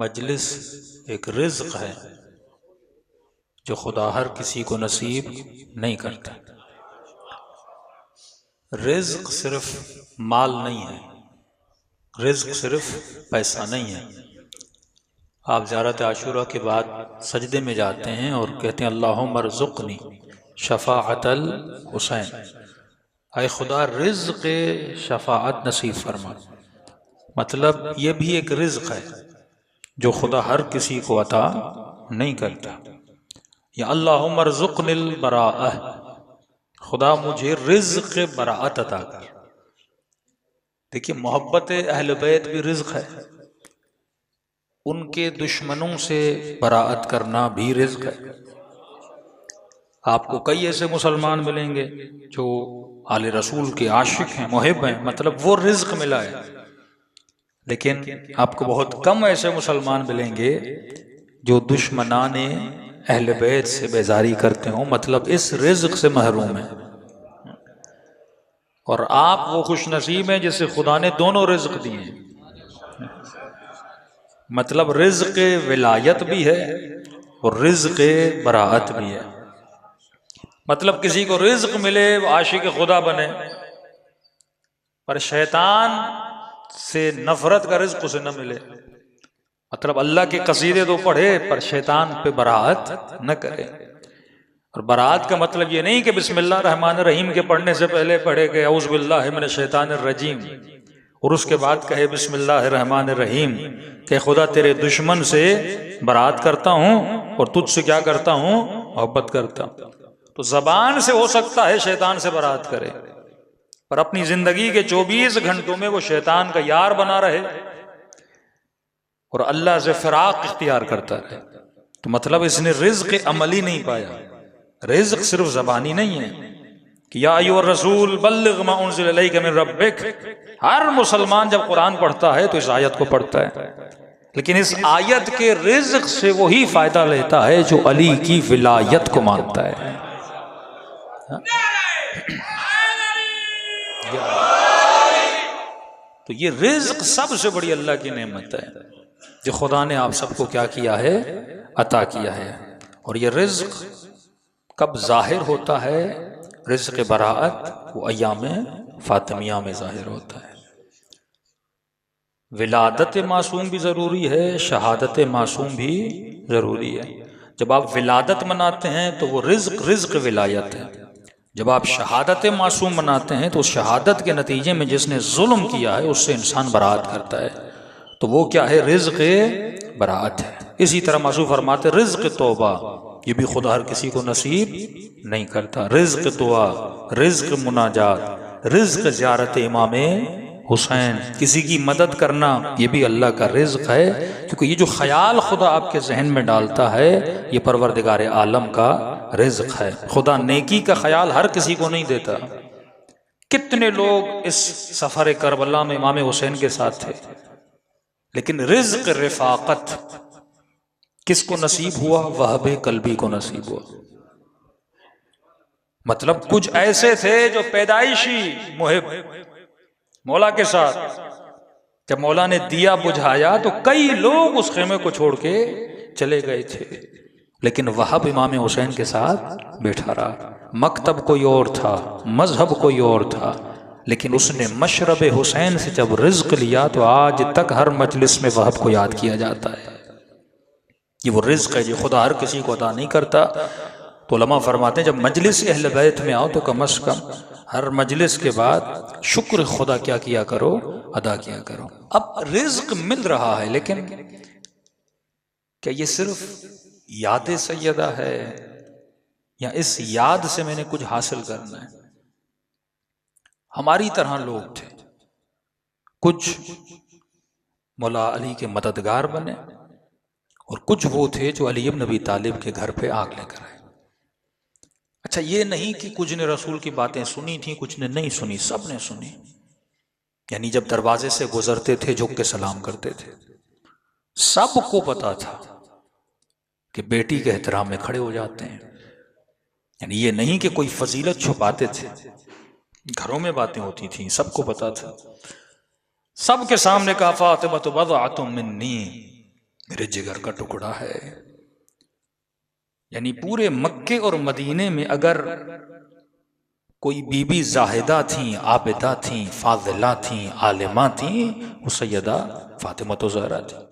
मजलिस एक रिज्क है जो खुदा हर किसी को नसीब नहीं करता। रिज्क सिर्फ माल नहीं है, रिज्क सिर्फ पैसा नहीं है। आप ज़ियारत आशूरा के बाद सजदे में जाते हैं और कहते हैं अल्लाहुम्मा रज़ुक़नी शफ़ाअतल हुसैन, ऐ खुदा रिज़्क़ शफ़ाअत नसीब फरमा। मतलब ये भी एक रिज़्क़ है जो खुदा हर किसी को अता नहीं करता। या अल्लाहुम्मा रज़ुक़निल बराअह, खुदा मुझे रिज़्क़ बराअत अता कर। देखिए, मोहब्बत अहल बैत भी रिज़्क़ है, उनके दुश्मनों से बराअत करना भी रिज़्क़ है। आपको कई ऐसे मुसलमान मिलेंगे जो आले रसूल के आशिक हैं, मुहिब हैं, मतलब वो रिज़्क़ मिला है। लेकिन आपको बहुत कम ऐसे मुसलमान मिलेंगे जो दुश्मनाने अहल बैत से बेजारी करते हो, मतलब इस रिज़्क़ से महरूम है। और आप वो खुश नसीब हैं जिसे खुदा ने दोनों रिज़्क़ दिए हैं, मतलब रिज़्क़ विलायत भी है और रिज़्क़ बराअत भी है। मतलब किसी को रिज़्क़ मिले वो आशिक खुदा बने, पर शैतान से नफरत का रिज़्क़ उसे न मिले। मतलब अल्लाह के कसीदे तो पढ़े पर शैतान पे बराअत न करे। और बराअत का मतलब ये नहीं कि बिस्मिल्लाह रहमान रहीम के पढ़ने से पहले पढ़े कि औज़ु बिल्लाहि मिनश शैतानिर रजीम और उसके बाद कहे बिस्मिल्लाह रहमान रहीम कि खुदा तेरे दुश्मन से बराअत करता हूँ और तुझसे क्या करता हूँ, मोहब्बत करता हूँ। तो जबान से हो सकता है शैतान से बराअत करे, पर अपनी जिंदगी के 24 घंटों में वो शैतान का यार बना रहे और अल्लाह से फिराक इख्तियार करता रहे। तो मतलब इसने रिज़्क़ अमली नहीं पाया। रिज़्क़ सिर्फ ज़बानी नहीं है कि या अय्युहर रसूल बल्लिग़ मा उन्ज़िला इलैका मिन रब्बिक। हर मुसलमान जब कुरान पढ़ता है तो इस आयत को पढ़ता है, लेकिन इस आयत के रिज़्क़ से वही फायदा लेता है जो अली की विलायत को मानता है। तो ये रिज़्क़ सबसे बड़ी अल्लाह की नेमत है जो खुदा ने आप सबको क्या किया है, अता किया है। और ये रिज़्क़ कब जाहिर होता है? रिज़्क़ बराअत वो अय्याम फातिमिया में जाहिर होता है। विलादत मासूम भी ज़रूरी है, शहादत मासूम भी ज़रूरी है। जब आप विलादत मनाते हैं तो वो रिज़्क़ विलायत है। जब आप शहादत मासूम मनाते हैं तो शहादत के नतीजे में जिसने जुल्म किया है उससे इंसान बराअत करता है, तो वो क्या है, रिज़्क़ बराअत है। इसी तरह मासूम फरमाते रिज़्क़ तौबा, ये भी खुदा हर किसी को नसीब नहीं करता। रिज़्क़ दुआ, रिज़्क़ मुनाजात, रिज़्क़ ज़ियारत इमाम हुसैन, किसी की मदद करना, ये भी अल्लाह का रिज़्क़ है। क्योंकि ये जो ख्याल खुदा आपके जहन में डालता है ये परवरदिगार आलम का रिज़्क़ है। खुदा नेकी का ख्याल हर किसी को नहीं देता। कितने लोग इस सफ़र करबला में इमाम हुसैन के साथ थे, लेकिन रिज़्क़ रिफ़ाक़त किसको नसीब हुआ? वहबे कल्बी को नसीब हुआ। मतलब कुछ ऐसे थे जो पैदाइशी मुहिब मौला के साथ, जब मौला ने दिया बुझाया तो कई लोग उस खेमे को छोड़ के चले गए थे, लेकिन वहाब इमाम हुसैन के साथ बैठा रहा। मकतब कोई और था, मजहब कोई और था, लेकिन उसने मशरब हुसैन से जब रिज़्क़ लिया तो आज तक हर मजलिस में वहाब को याद किया जाता है। ये वो रिज़्क़ है जो खुदा हर किसी को अता नहीं करता। तो उलमा फरमाते हैं जब मजलिस अहले बैत में आओ तो कम अज़ कम हर मजलिस के बाद शुक्र खुदा क्या किया करो, अदा किया करो। अब रिज़्क़ मिल रहा है, लेकिन क्या ये सिर्फ याद सैयदा है या इस याद से मैंने कुछ हासिल करना है? हमारी तरह लोग थे, कुछ मौला अली के मददगार बने और कुछ वो थे जो अली इब्न अबी तालिब के घर पे आग लेकर आए। अच्छा, ये नहीं कि कुछ ने रसूल की बातें सुनी थी, कुछ ने नहीं सुनी, सब ने सुनी। यानी जब दरवाजे से गुजरते थे झुक के सलाम करते थे। सबको पता था कि बेटी के एहतराम में खड़े हो जाते हैं। यानी ये नहीं कि कोई फजीलत छुपाते थे, घरों में बातें होती थी, सबको पता था। सबके सामने कहा फातिमा तो बदअतुम मिन्नी, मेरे जिगर का टुकड़ा है। यानी पूरे मक्के और मदीने में अगर कोई बीबी जाहिदा थी, आबिदा थी, फाजिला थी, आलिमा थी, वो सैयदा फातिमा तो ज़हरा थी।